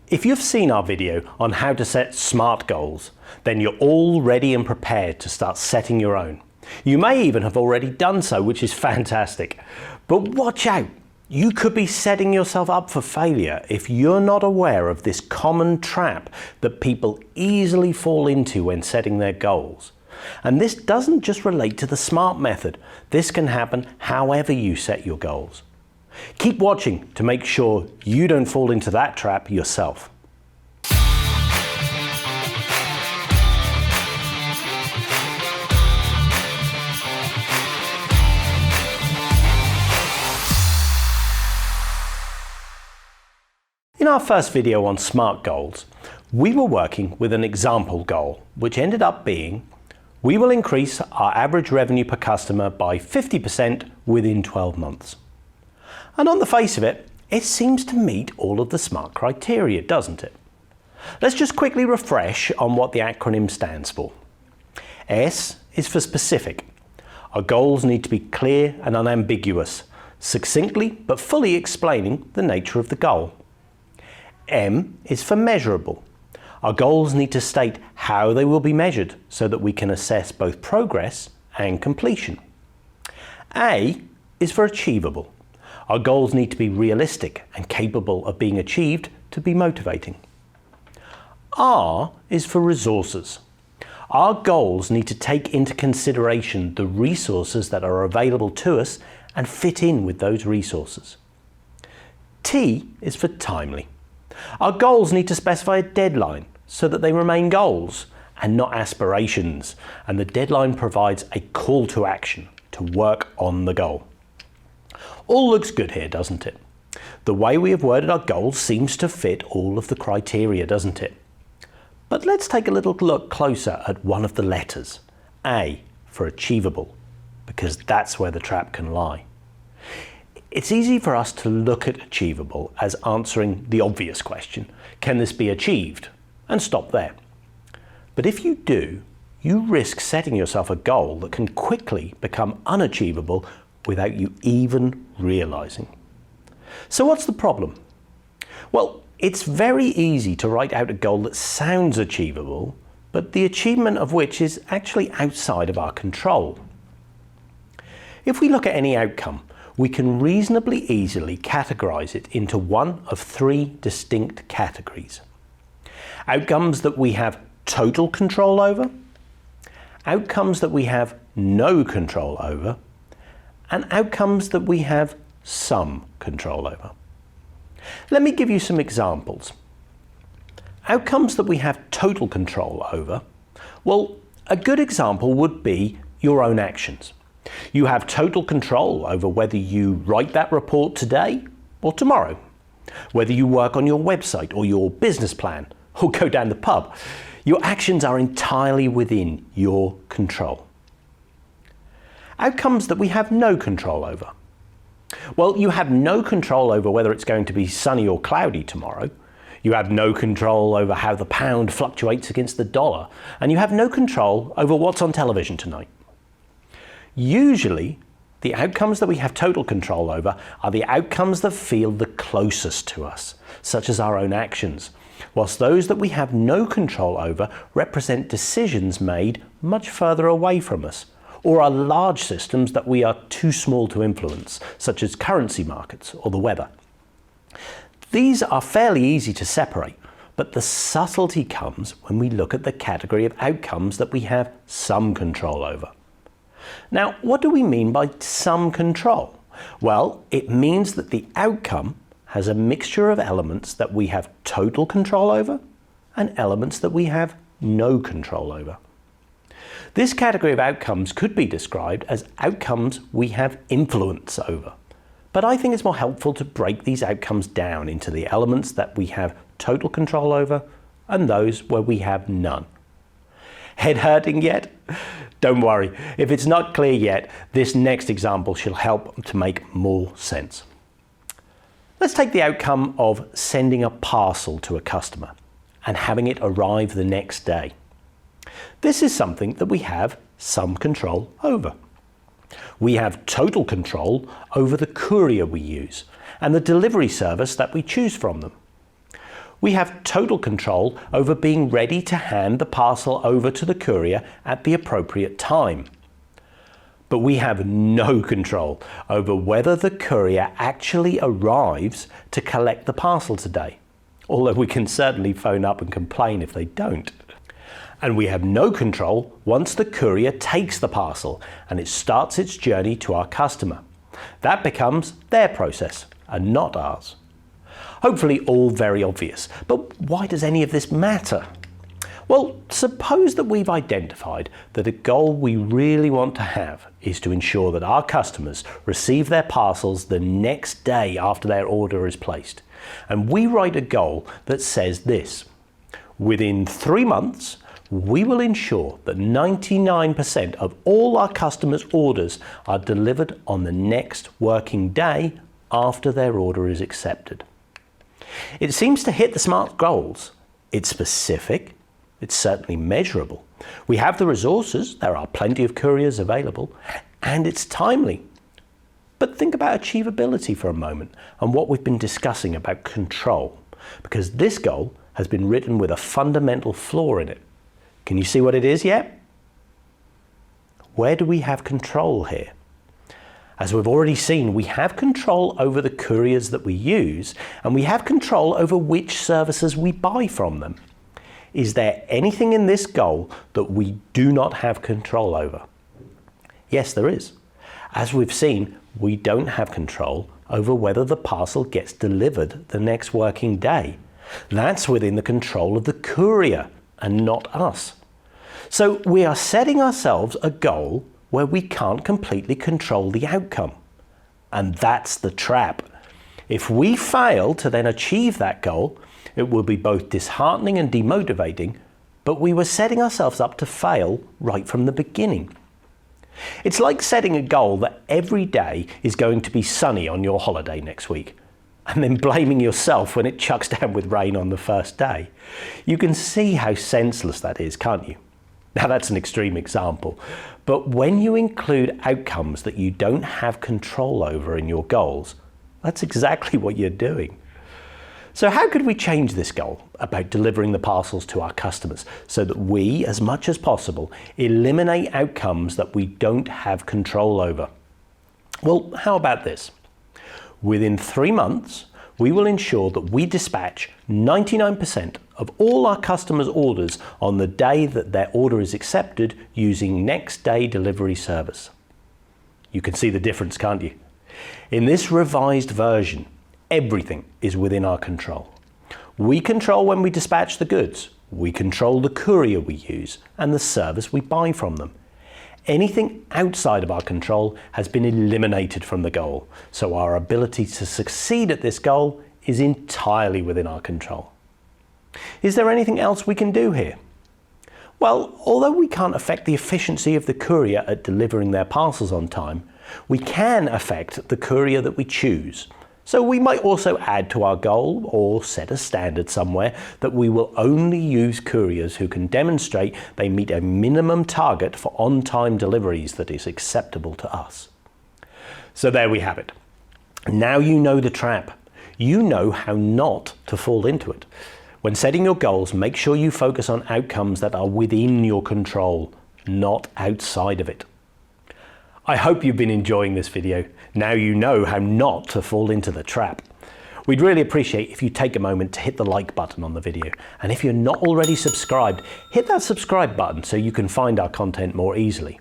If you've seen our video on how to set SMART goals, then you're all ready and prepared to start setting your own. You may even have already done so, which is fantastic. But watch out, you could be setting yourself up for failure if you're not aware of this common trap that people easily fall into when setting their goals. And this doesn't just relate to the SMART method. This can happen however you set your goals. Keep watching to make sure you don't fall into that trap yourself. In our first video on SMART goals, we were working with an example goal, which ended up being, we will increase our average revenue per customer by 50% within 12 months. And on the face of it, it seems to meet all of the SMART criteria, doesn't it? Let's just quickly refresh on what the acronym stands for. S is for specific. Our goals need to be clear and unambiguous, succinctly but fully explaining the nature of the goal. M is for measurable. Our goals need to state how they will be measured so that we can assess both progress and completion. A is for achievable. Our goals need to be realistic and capable of being achieved to be motivating. R is for resources. Our goals need to take into consideration the resources that are available to us and fit in with those resources. T is for timely. Our goals need to specify a deadline so that they remain goals and not aspirations, and the deadline provides a call to action to work on the goal. All looks good here, doesn't it? The way we have worded our goals seems to fit all of the criteria, doesn't it? But let's take a little look closer at one of the letters, A for achievable, because that's where the trap can lie. It's easy for us to look at achievable as answering the obvious question, can this be achieved? And stop there. But if you do, you risk setting yourself a goal that can quickly become unachievable without you even realizing. So what's the problem? Well, it's very easy to write out a goal that sounds achievable, but the achievement of which is actually outside of our control. If we look at any outcome, we can reasonably easily categorize it into one of three distinct categories. Outcomes that we have total control over, outcomes that we have no control over, and outcomes that we have some control over. Let me give you some examples. Outcomes that we have total control over, well, a good example would be your own actions. You have total control over whether you write that report today or tomorrow, whether you work on your website or your business plan or go down the pub. Your actions are entirely within your control. Outcomes that we have no control over. Well, you have no control over whether it's going to be sunny or cloudy tomorrow. You have no control over how the pound fluctuates against the dollar, and you have no control over what's on television tonight. Usually, the outcomes that we have total control over are the outcomes that feel the closest to us, such as our own actions, whilst those that we have no control over represent decisions made much further away from us, or are large systems that we are too small to influence, such as currency markets or the weather. These are fairly easy to separate, but the subtlety comes when we look at the category of outcomes that we have some control over. Now, what do we mean by some control? Well, it means that the outcome has a mixture of elements that we have total control over and elements that we have no control over. This category of outcomes could be described as outcomes we have influence over. But I think it's more helpful to break these outcomes down into the elements that we have total control over and those where we have none. Head hurting yet? Don't worry, if it's not clear yet, this next example should help to make more sense. Let's take the outcome of sending a parcel to a customer and having it arrive the next day. This is something that we have some control over. We have total control over the courier we use and the delivery service that we choose from them. We have total control over being ready to hand the parcel over to the courier at the appropriate time. But we have no control over whether the courier actually arrives to collect the parcel today, although we can certainly phone up and complain if they don't. And we have no control once the courier takes the parcel and it starts its journey to our customer. That becomes their process and not ours. Hopefully all very obvious, but why does any of this matter? Well, suppose that we've identified that a goal we really want to have is to ensure that our customers receive their parcels the next day after their order is placed. And we write a goal that says this: within 3 months, we will ensure that 99% of all our customers' orders are delivered on the next working day after their order is accepted. It seems to hit the SMART goals. It's specific, it's certainly measurable. We have the resources, there are plenty of couriers available, and it's timely. But think about achievability for a moment and what we've been discussing about control, because this goal has been written with a fundamental flaw in it. Can you see what it is yet? Where do we have control here? As we've already seen, we have control over the couriers that we use, and we have control over which services we buy from them. Is there anything in this goal that we do not have control over? Yes, there is. As we've seen, we don't have control over whether the parcel gets delivered the next working day. That's within the control of the courier and not us. So we are setting ourselves a goal where we can't completely control the outcome. And that's the trap. If we fail to then achieve that goal, it will be both disheartening and demotivating, but we were setting ourselves up to fail right from the beginning. It's like setting a goal that every day is going to be sunny on your holiday next week, and then blaming yourself when it chucks down with rain on the first day. You can see how senseless that is, can't you? Now that's an extreme example, but when you include outcomes that you don't have control over in your goals, that's exactly what you're doing. So how could we change this goal about delivering the parcels to our customers so that we, as much as possible, eliminate outcomes that we don't have control over? Well, how about this? Within 3 months, we will ensure that we dispatch 99% of all our customers' orders on the day that their order is accepted using next day delivery service. You can see the difference, can't you? In this revised version, everything is within our control. We control when we dispatch the goods, we control the courier we use and the service we buy from them. Anything outside of our control has been eliminated from the goal, so our ability to succeed at this goal is entirely within our control. Is there anything else we can do here? Well, although we can't affect the efficiency of the courier at delivering their parcels on time, we can affect the courier that we choose. So we might also add to our goal or set a standard somewhere that we will only use couriers who can demonstrate they meet a minimum target for on-time deliveries that is acceptable to us. So there we have it. Now you know the trap. You know how not to fall into it. When setting your goals, make sure you focus on outcomes that are within your control, not outside of it. I hope you've been enjoying this video. Now you know how not to fall into the trap. We'd really appreciate if you take a moment to hit the like button on the video. And if you're not already subscribed, hit that subscribe button so you can find our content more easily.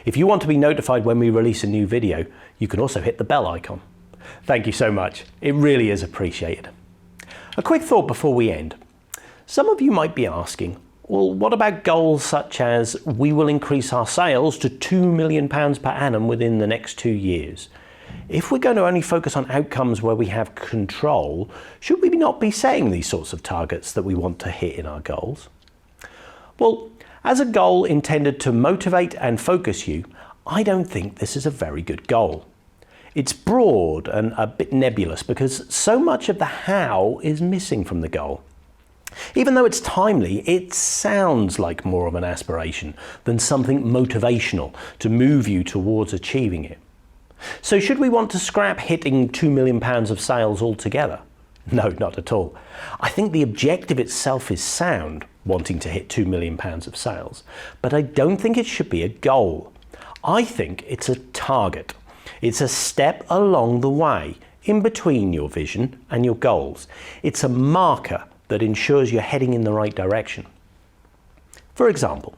If you want to be notified when we release a new video, you can also hit the bell icon. Thank you so much. It really is appreciated. A quick thought before we end. Some of you might be asking, well, what about goals such as we will increase our sales to £2 million per annum within the next 2 years? If we're going to only focus on outcomes where we have control, should we not be setting these sorts of targets that we want to hit in our goals? Well, as a goal intended to motivate and focus you, I don't think this is a very good goal. It's broad and a bit nebulous because so much of the how is missing from the goal. Even though it's timely, it sounds like more of an aspiration than something motivational to move you towards achieving it. So should we want to scrap hitting £2 million of sales altogether? No, not at all. I think the objective itself is sound, wanting to hit £2 million of sales, but I don't think it should be a goal. I think it's a target. It's a step along the way, in between your vision and your goals. It's a marker that ensures you're heading in the right direction. For example,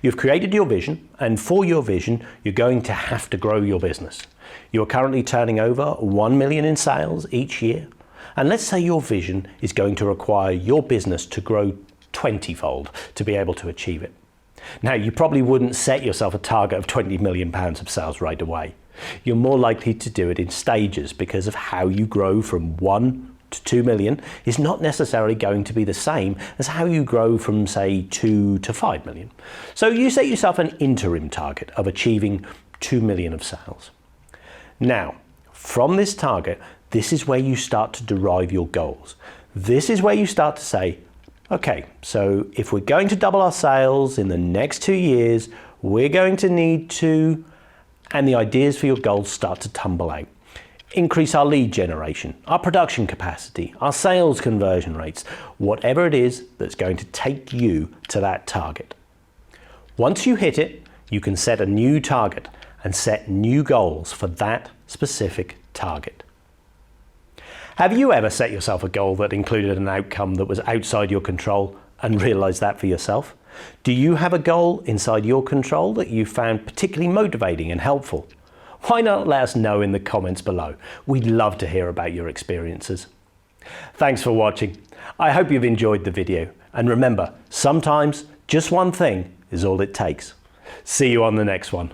you've created your vision, and for your vision, you're going to have to grow your business. You're currently turning over 1 million in sales each year. And let's say your vision is going to require your business to grow 20-fold to be able to achieve it. Now, you probably wouldn't set yourself a target of £20 million of sales right away. You're more likely to do it in stages because of how you grow from 1 to 2 million is not necessarily going to be the same as how you grow from, say, 2 to 5 million. So you set yourself an interim target of achieving 2 million of sales. Now, from this target, this is where you start to derive your goals. This is where you start to say, okay, so if we're going to double our sales in the next 2 years, we're going to need to, and the ideas for your goals start to tumble out. Increase our lead generation, our production capacity, our sales conversion rates, whatever it is that's going to take you to that target. Once you hit it, you can set a new target and set new goals for that specific target. Have you ever set yourself a goal that included an outcome that was outside your control and realized that for yourself? Do you have a goal inside your control that you found particularly motivating and helpful? Why not let us know in the comments below? We'd love to hear about your experiences. Thanks for watching. I hope you've enjoyed the video. And remember, sometimes just one thing is all it takes. See you on the next one.